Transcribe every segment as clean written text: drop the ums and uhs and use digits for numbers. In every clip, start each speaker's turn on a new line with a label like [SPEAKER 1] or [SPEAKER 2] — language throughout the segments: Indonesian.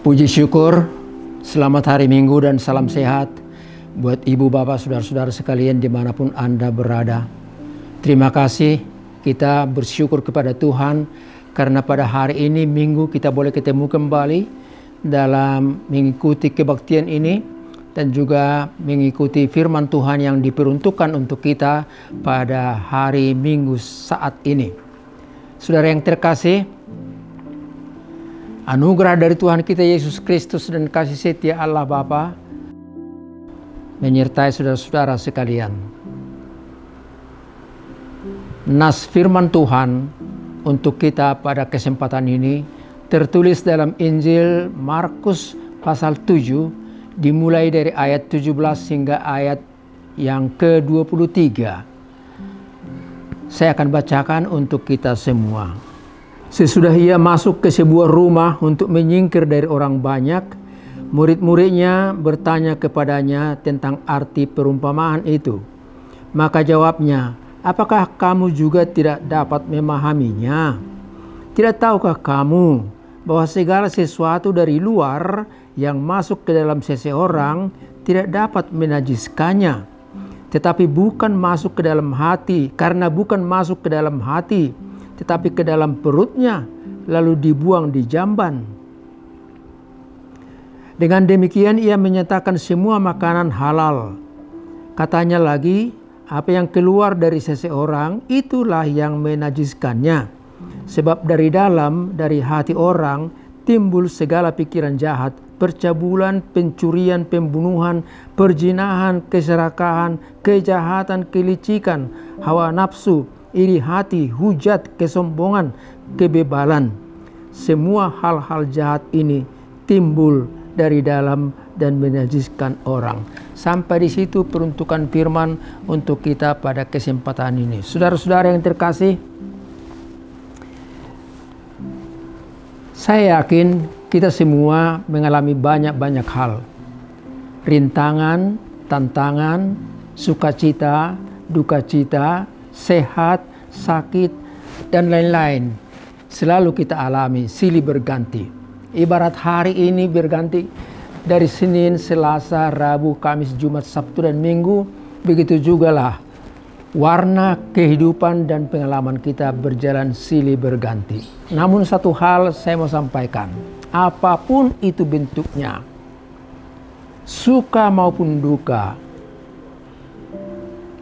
[SPEAKER 1] Puji syukur, selamat hari Minggu dan salam sehat buat ibu, bapak, saudara-saudara sekalian dimanapun Anda berada. Terima kasih, kita bersyukur kepada Tuhan karena pada hari ini Minggu kita boleh ketemu kembali dalam mengikuti kebaktian ini dan juga mengikuti firman Tuhan yang diperuntukkan untuk kita pada hari Minggu saat ini. Saudara yang terkasih, anugerah dari Tuhan kita Yesus Kristus dan kasih setia Allah Bapa menyertai saudara-saudara sekalian. Nas firman Tuhan untuk kita pada kesempatan ini tertulis dalam Injil Markus pasal 7 dimulai dari ayat 17 hingga ayat yang ke-23. Saya akan bacakan untuk kita semua. Sesudah ia masuk ke sebuah rumah untuk menyingkir dari orang banyak, murid-muridnya bertanya kepadanya tentang arti perumpamaan itu. Maka jawabnya, "Apakah kamu juga tidak dapat memahaminya? Tidak tahukah kamu bahwa segala sesuatu dari luar yang masuk ke dalam seseorang tidak dapat menajiskannya, tetapi bukan masuk ke dalam hati, karena bukan masuk ke dalam hati, tetapi ke dalam perutnya, lalu dibuang di jamban." Dengan demikian ia menyatakan semua makanan halal. Katanya lagi, apa yang keluar dari seseorang itulah yang menajiskannya. Sebab dari dalam, dari hati orang, timbul segala pikiran jahat, percabulan, pencurian, pembunuhan, perzinahan, keserakahan, kejahatan, kelicikan, hawa nafsu, iri hati, hujat, kesombongan, kebebalan. Semua hal-hal jahat ini timbul dari dalam dan menajiskan orang. Sampai di situ peruntukan firman untuk kita pada kesempatan ini. Saudara-saudara yang terkasih, saya yakin kita semua mengalami banyak hal. Rintangan, tantangan, sukacita, dukacita, sehat, sakit, dan lain-lain. Selalu kita alami silih berganti. Ibarat hari ini berganti dari Senin, Selasa, Rabu, Kamis, Jumat, Sabtu, dan Minggu. Begitu jugalah warna kehidupan dan pengalaman kita berjalan silih berganti. Namun satu hal saya mau sampaikan. Apapun itu bentuknya, suka maupun duka,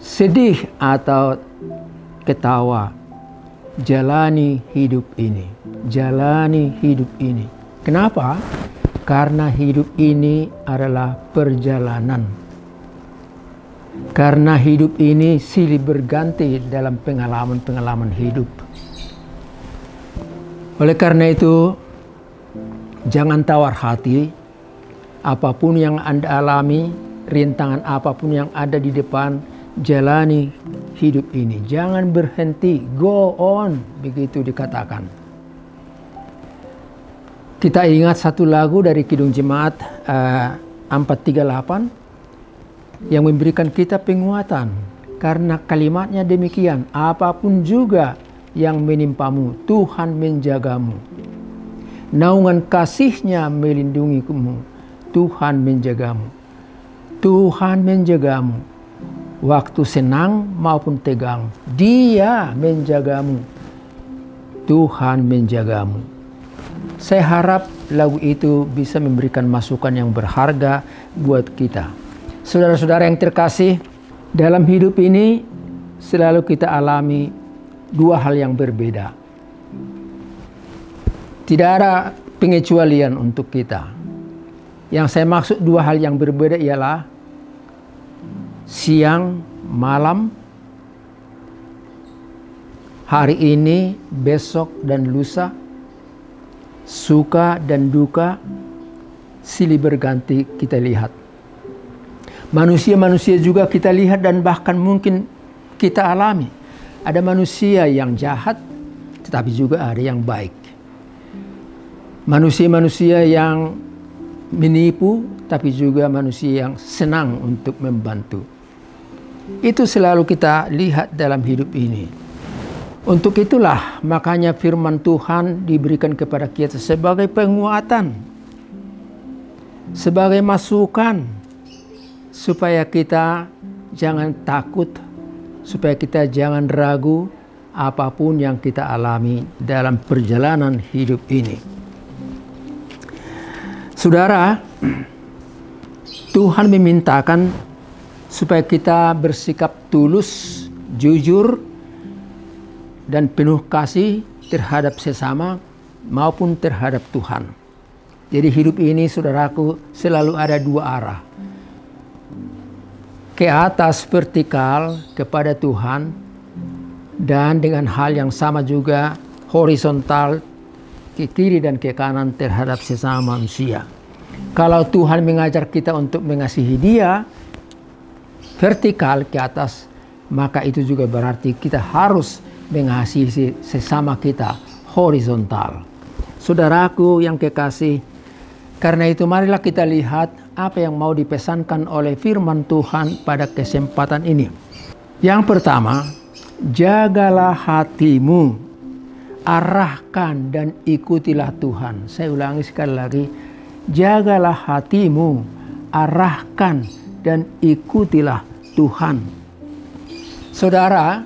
[SPEAKER 1] sedih atau ketawa, jalani hidup ini. Jalani hidup ini. Kenapa? Karena hidup ini adalah perjalanan. Karena hidup ini silih berganti dalam pengalaman-pengalaman hidup. Oleh karena itu, jangan tawar hati. Apapun yang Anda alami, rintangan apapun yang ada di depan, jalani hidup ini. Jangan berhenti, go on, begitu dikatakan. Kita ingat satu lagu dari Kidung Jemaat 438 yang memberikan kita penguatan. Karena kalimatnya demikian, apapun juga yang menimpamu, Tuhan menjagamu. Naungan kasih-Nya melindungimu, Tuhan menjagamu. Tuhan menjagamu. Waktu senang maupun tegang, Dia menjagamu. Tuhan menjagamu. Saya harap lagu itu bisa memberikan masukan yang berharga buat kita. Saudara-saudara yang terkasih, dalam hidup ini selalu kita alami dua hal yang berbeda. Tidak ada pengecualian untuk kita. Yang saya maksud dua hal yang berbeda ialah siang, malam, hari ini, besok, dan lusa, suka dan duka, silih berganti kita lihat. Manusia-manusia juga kita lihat dan bahkan mungkin kita alami. Ada manusia yang jahat, tetapi juga ada yang baik. Manusia-manusia yang menipu, tapi juga manusia yang senang untuk membantu. Itu selalu kita lihat dalam hidup ini. Untuk itulah makanya firman Tuhan diberikan kepada kita sebagai penguatan. sebagai masukan supaya kita jangan takut, supaya kita jangan ragu apapun yang kita alami dalam perjalanan hidup ini. Saudara, Tuhan memintakan supaya kita bersikap tulus, jujur, dan penuh kasih terhadap sesama maupun terhadap Tuhan. Jadi hidup ini, saudaraku, selalu ada dua arah. Ke atas vertikal kepada Tuhan, dan dengan hal yang sama juga horizontal ke kiri dan ke kanan terhadap sesama manusia. Kalau Tuhan mengajar kita untuk mengasihi Dia vertikal ke atas, maka itu juga berarti kita harus mengasihi sesama kita horizontal. Saudaraku yang kekasih, karena itu marilah kita lihat apa yang mau dipesankan oleh firman Tuhan pada kesempatan ini. Yang pertama, jagalah hatimu, arahkan dan ikutilah Tuhan. Saya ulangi sekali lagi, jagalah hatimu, arahkan dan ikutilah Tuhan. Saudara,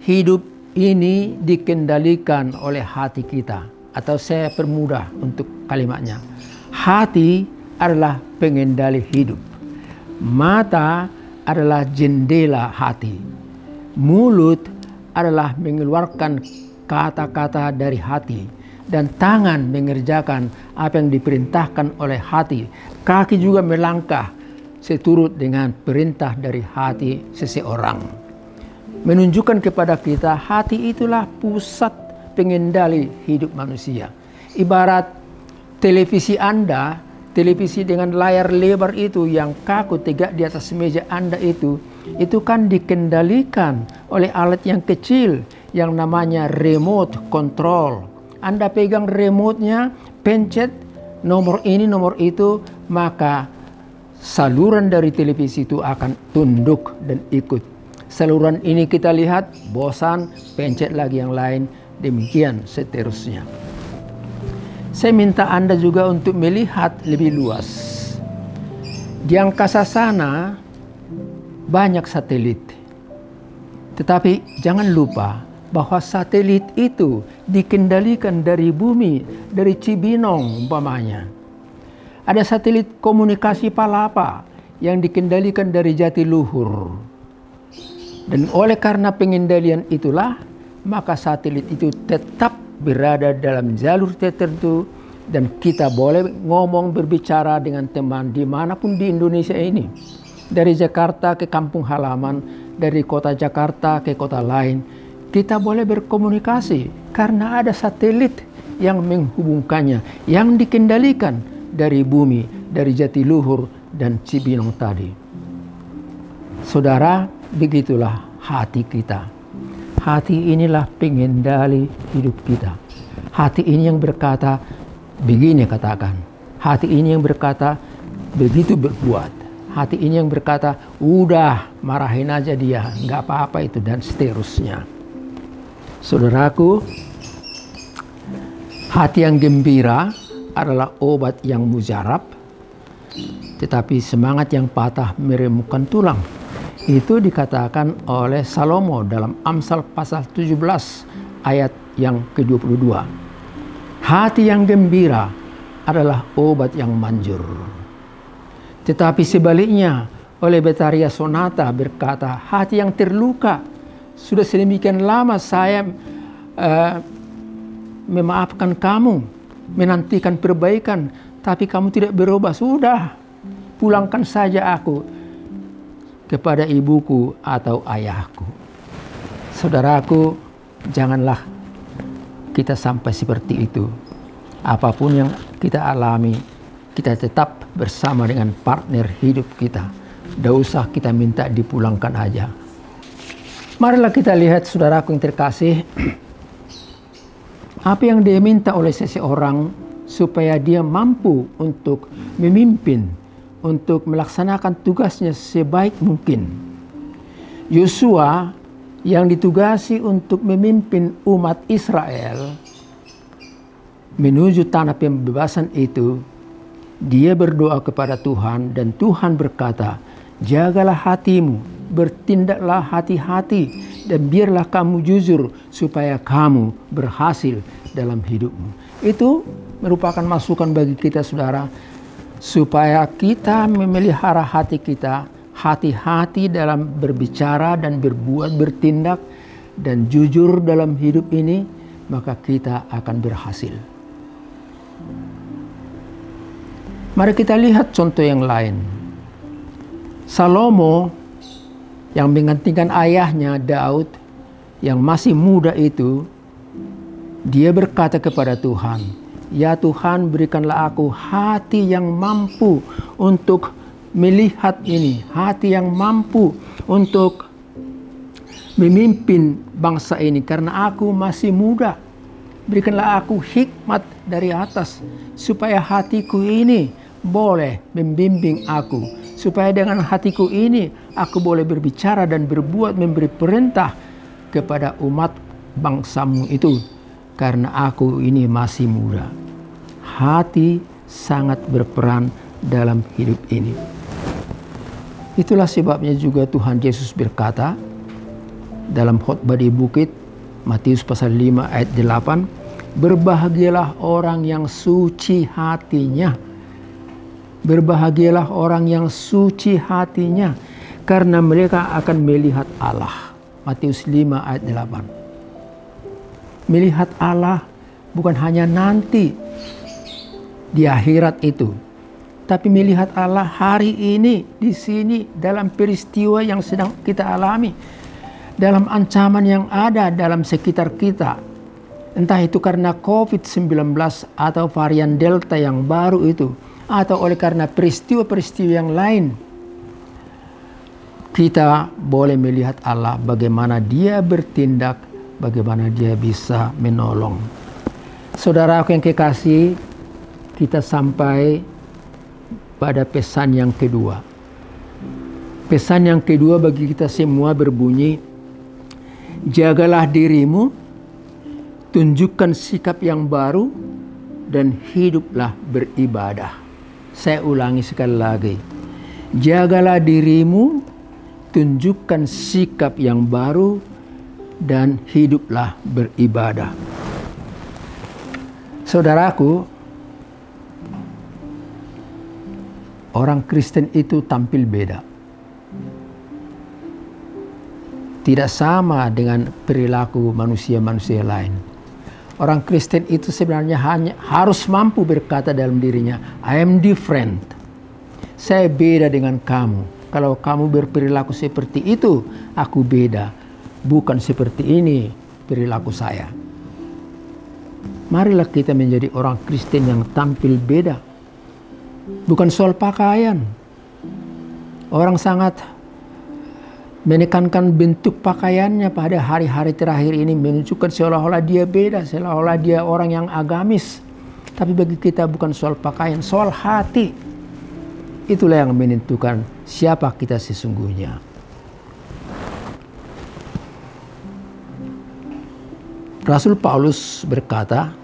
[SPEAKER 1] hidup ini dikendalikan oleh hati kita, atau saya permudah untuk kalimatnya. Hati adalah pengendali hidup. Mata adalah jendela hati. Mulut adalah mengeluarkan kata-kata dari hati, dan tangan mengerjakan apa yang diperintahkan oleh hati. Kaki juga melangkah seturut dengan perintah dari hati seseorang. Menunjukkan kepada kita hati itulah pusat pengendali hidup manusia. Ibarat televisi Anda, televisi dengan layar lebar itu yang kaku tegak di atas meja Anda itu kan dikendalikan oleh alat yang kecil yang namanya remote control. Anda pegang remote-nya, pencet nomor ini, nomor itu, maka saluran dari televisi itu akan tunduk dan ikut. Saluran ini kita lihat, bosan, pencet lagi yang lain, demikian seterusnya. Saya minta Anda juga untuk melihat lebih luas. Di angkasa sana banyak satelit. Tetapi jangan lupa bahwa satelit itu dikendalikan dari bumi, dari Cibinong umpamanya. Ada satelit komunikasi Palapa yang dikendalikan dari Jatiluhur. Dan oleh karena pengendalian itulah, maka satelit itu tetap berada dalam jalur tertentu, dan kita boleh ngomong, berbicara dengan teman dimanapun di Indonesia ini. Dari Jakarta ke kampung halaman, dari kota Jakarta ke kota lain, kita boleh berkomunikasi karena ada satelit yang menghubungkannya, yang dikendalikan dari bumi, dari Jatiluhur dan Cibinong tadi. Saudara, begitulah hati kita. Hati inilah pengendali hidup kita. Hati ini yang berkata, begini katakan. Hati ini yang berkata, begitu berbuat. Hati ini yang berkata, udah marahin aja dia, nggak apa-apa itu, dan seterusnya. Saudaraku, hati yang gembira adalah obat yang mujarab, tetapi semangat yang patah meremukkan tulang. Itu dikatakan oleh Salomo dalam Amsal pasal 17 ayat yang ke-22. Hati yang gembira adalah obat yang manjur. Tetapi sebaliknya, oleh Betaria Sonata berkata, hati yang terluka, sudah sedemikian lama saya memaafkan kamu, menantikan perbaikan, tapi kamu tidak berubah. Sudah, pulangkan saja aku kepada ibuku atau ayahku. Saudaraku, janganlah kita sampai seperti itu. Apapun yang kita alami, kita tetap bersama dengan partner hidup kita. Tidak usah kita minta dipulangkan aja. Marilah kita lihat, saudaraku yang terkasih, apa yang dia minta oleh seseorang supaya dia mampu untuk memimpin, untuk melaksanakan tugasnya sebaik mungkin. Yosua yang ditugasi untuk memimpin umat Israel menuju tanah pembebasan itu, Dia berdoa kepada Tuhan dan Tuhan berkata, jagalah hatimu, bertindaklah hati-hati, dan biarlah kamu jujur supaya kamu berhasil dalam hidupmu. Itu merupakan masukan bagi kita, saudara, supaya kita memelihara hati kita, hati-hati dalam berbicara dan berbuat, bertindak, dan jujur dalam hidup ini, maka kita akan berhasil. Mari kita lihat contoh yang lain. Salomo yang menggantikan ayahnya Daud yang masih muda itu, dia berkata kepada Tuhan, ya Tuhan, berikanlah aku hati yang mampu untuk melihat ini, hati yang mampu untuk memimpin bangsa ini karena aku masih muda. Berikanlah aku hikmat dari atas supaya hatiku ini boleh membimbing aku, supaya dengan hatiku ini aku boleh berbicara dan berbuat, memberi perintah kepada umat bangsamu itu, karena aku ini masih muda. Hati sangat berperan dalam hidup ini. Itulah sebabnya juga Tuhan Yesus berkata dalam khotbah di bukit, Matius pasal 5 ayat 8, berbahagialah orang yang suci hatinya. Berbahagialah orang yang suci hatinya, karena mereka akan melihat Allah. Matius 5 ayat 8. Melihat Allah bukan hanya nanti di akhirat itu, tapi melihat Allah hari ini, di sini, dalam peristiwa yang sedang kita alami, dalam ancaman yang ada dalam sekitar kita. Entah itu karena COVID-19 atau varian Delta yang baru itu, atau oleh karena peristiwa-peristiwa yang lain, kita boleh melihat Allah bagaimana dia bertindak, bagaimana dia bisa menolong. Saudaraku yang kekasih, kita sampai pada pesan yang kedua. Pesan yang kedua bagi kita semua berbunyi, jagalah dirimu, tunjukkan sikap yang baru, dan hiduplah beribadah. Saya ulangi sekali lagi. Jagalah dirimu, tunjukkan sikap yang baru, dan hiduplah beribadah. Saudaraku, orang Kristen itu tampil beda. Tidak sama dengan perilaku manusia-manusia lain. Orang Kristen itu sebenarnya hanya harus mampu berkata dalam dirinya, I am different. Saya beda dengan kamu. Kalau kamu berperilaku seperti itu, aku beda. Bukan seperti ini perilaku saya. Marilah kita menjadi orang Kristen yang tampil beda. Bukan soal pakaian. Orang sangat menekankan bentuk pakaiannya pada hari-hari terakhir ini, menunjukkan seolah-olah dia beda, seolah-olah dia orang yang agamis. Tapi bagi kita bukan soal pakaian, soal hati. Itulah yang menentukan siapa kita sesungguhnya. Rasul Paulus berkata,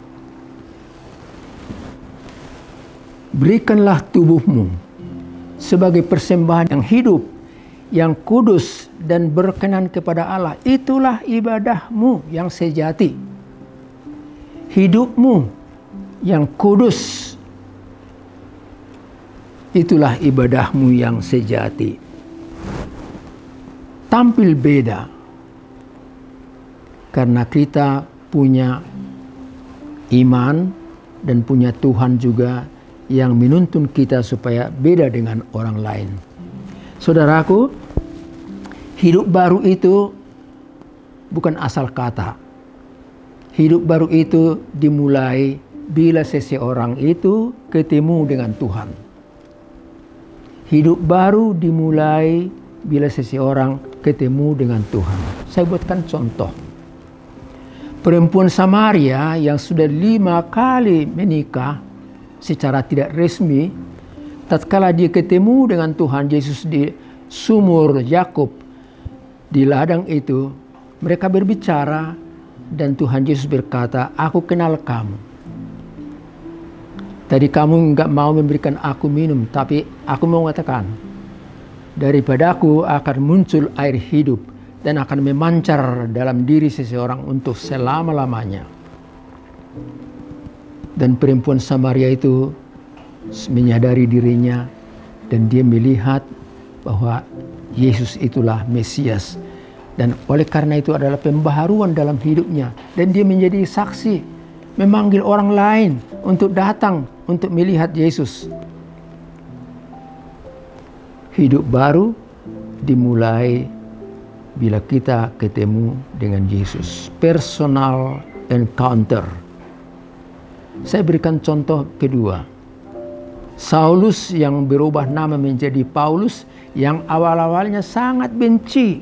[SPEAKER 1] berikanlah tubuhmu sebagai persembahan yang hidup, yang kudus dan berkenan kepada Allah. Itulah ibadahmu yang sejati. Hidupmu yang kudus, itulah ibadahmu yang sejati. Tampil beda karena kita punya iman dan punya Tuhan juga yang menuntun kita supaya beda dengan orang lain. Saudaraku, hidup baru itu bukan asal kata. Hidup baru itu dimulai bila seseorang itu ketemu dengan Tuhan. Hidup baru dimulai bila seseorang ketemu dengan Tuhan. Saya buatkan contoh. Perempuan Samaria yang sudah 5 kali menikah secara tidak resmi, tatkala dia ketemu dengan Tuhan Yesus di sumur Yakub di ladang itu, mereka berbicara dan Tuhan Yesus berkata, aku kenal kamu. Tadi kamu nggak mau memberikan aku minum, tapi aku mau mengatakan, daripadaku akan muncul air hidup dan akan memancar dalam diri seseorang untuk selama-lamanya. Dan perempuan Samaria itu menyadari dirinya dan dia melihat bahwa Yesus itulah Mesias. Dan oleh karena itu adalah pembaharuan dalam hidupnya. Dan dia menjadi saksi, memanggil orang lain untuk datang untuk melihat Yesus. Hidup baru dimulai bila kita ketemu dengan Yesus. Personal encounter. Saya berikan contoh kedua. Saulus yang berubah nama menjadi Paulus, yang awal-awalnya sangat benci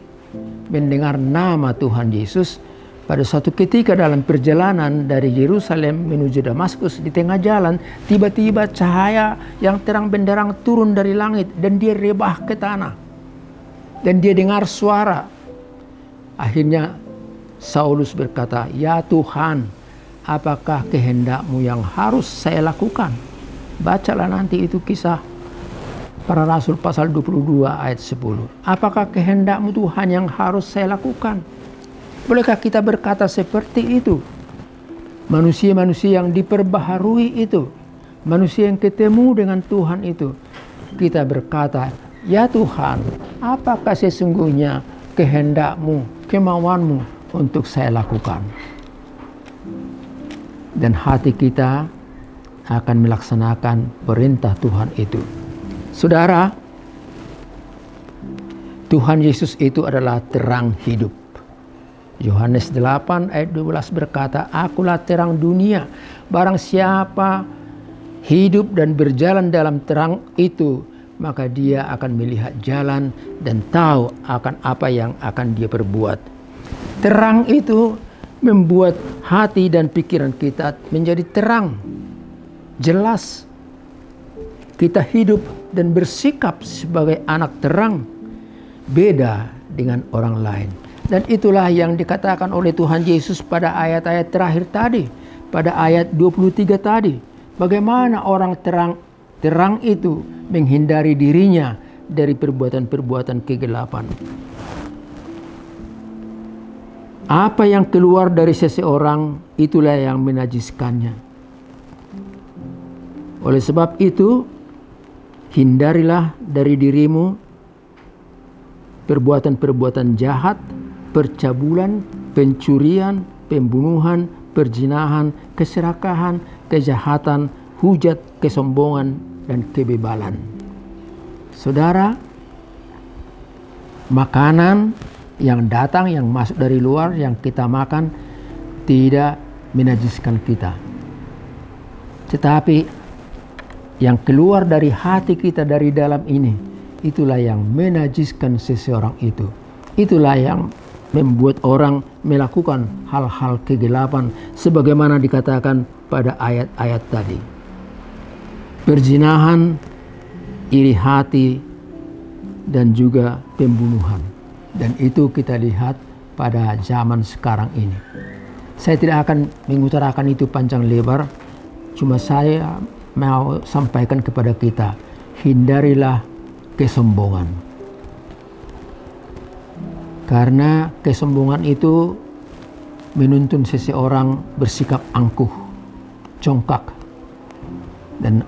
[SPEAKER 1] mendengar nama Tuhan Yesus. Pada suatu ketika dalam perjalanan dari Yerusalem menuju Damaskus, di tengah jalan tiba-tiba cahaya yang terang benderang turun dari langit dan dia rebah ke tanah. Dan dia dengar suara. Akhirnya Saulus berkata, "Ya Tuhan, apakah kehendak-Mu yang harus saya lakukan?" Bacalah nanti itu kisah Para Rasul pasal 22 ayat 10. Apakah kehendak-Mu Tuhan yang harus saya lakukan? Bolehkah kita berkata seperti itu? Manusia-manusia yang diperbaharui itu, manusia yang ketemu dengan Tuhan itu, kita berkata, "Ya Tuhan, apakah sesungguhnya kehendak-Mu, kemauan-Mu untuk saya lakukan?" Dan hati kita akan melaksanakan perintah Tuhan itu. Saudara, Tuhan Yesus itu adalah terang hidup. Yohanes 8 ayat 12 berkata, "Akulah terang dunia. Barang siapa hidup dan berjalan dalam terang itu, maka dia akan melihat jalan dan tahu akan apa yang akan dia perbuat." Terang itu membuat hati dan pikiran kita menjadi terang, jelas. Kita hidup dan bersikap sebagai anak terang, beda dengan orang lain. Dan itulah yang dikatakan oleh Tuhan Yesus pada ayat-ayat terakhir tadi, pada ayat 23 tadi. Bagaimana orang terang itu menghindari dirinya dari perbuatan-perbuatan kegelapan. Apa yang keluar dari seseorang, itulah yang menajiskannya. Oleh sebab itu, hindarilah dari dirimu perbuatan-perbuatan jahat, percabulan, pencurian, pembunuhan, perzinahan, keserakahan, kejahatan, hujat, kesombongan, dan kebebalan. Saudara, makanan yang datang, yang masuk dari luar, yang kita makan, tidak menajiskan kita. Tetapi yang keluar dari hati kita dari dalam ini, itulah yang menajiskan seseorang itu. Itulah yang membuat orang melakukan hal-hal kegelapan sebagaimana dikatakan pada ayat-ayat tadi. Perzinahan, iri hati, dan juga pembunuhan. Dan itu kita lihat pada zaman sekarang ini. Saya tidak akan mengutarakan itu panjang lebar, cuma saya mau sampaikan kepada kita, hindarilah kesombongan. Karena kesombongan itu menuntun seseorang bersikap angkuh, congkak. Dan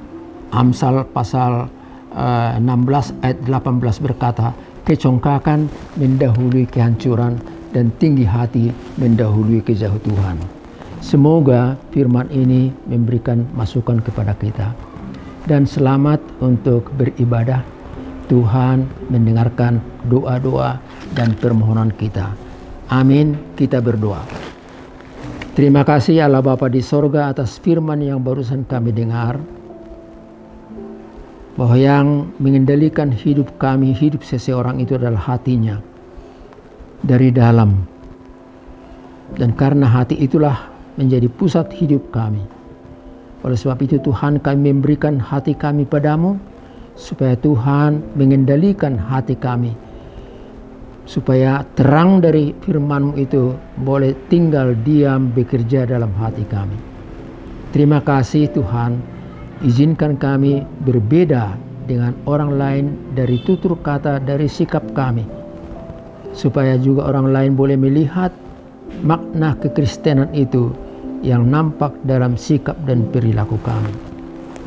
[SPEAKER 1] Amsal pasal 16 ayat 18 berkata, "Kecongkakan mendahului kehancuran dan tinggi hati mendahului kejatuhan." Semoga firman ini memberikan masukan kepada kita. Dan selamat untuk beribadah. Tuhan mendengarkan doa-doa dan permohonan kita. Amin. Kita berdoa. Terima kasih Allah Bapa di sorga atas firman yang barusan kami dengar. Bahwa yang mengendalikan hidup kami, hidup seseorang itu adalah hatinya. Dari dalam. Dan karena hati itulah menjadi pusat hidup kami. Oleh sebab itu Tuhan, kami memberikan hati kami padamu, supaya Tuhan mengendalikan hati kami, supaya terang dari firman-Mu itu boleh tinggal diam bekerja dalam hati kami. Terima kasih Tuhan, Izinkan kami berbeda dengan orang lain dari tutur kata, dari sikap kami, supaya juga orang lain boleh melihat makna kekristenan itu yang nampak dalam sikap dan perilaku kami.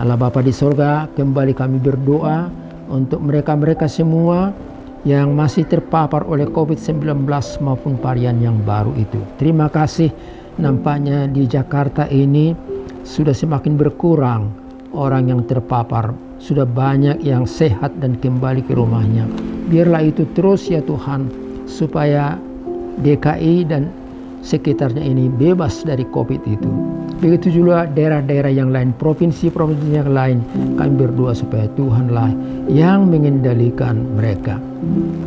[SPEAKER 1] Allah Bapa di sorga, kembali kami berdoa untuk mereka-mereka semua yang masih terpapar oleh COVID-19 maupun varian yang baru itu. Terima kasih, nampaknya di Jakarta ini sudah semakin berkurang orang yang terpapar. Sudah banyak yang sehat dan kembali ke rumahnya. Biarlah itu terus ya Tuhan, supaya DKI dan sekitarnya ini bebas dari COVID itu. Begitu juga daerah-daerah yang lain, provinsi-provinsi yang lain. Kami berdoa supaya Tuhanlah yang mengendalikan mereka.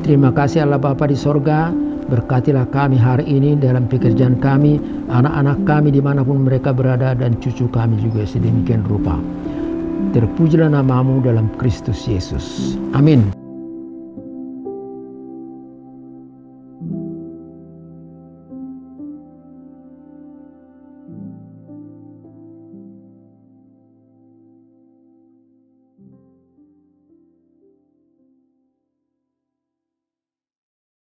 [SPEAKER 1] Terima kasih Allah Bapa di sorga. Berkatilah kami hari ini dalam pekerjaan kami, anak-anak kami dimanapun mereka berada, dan cucu kami juga sedemikian rupa. Terpujilah namamu dalam Kristus Yesus. Amin.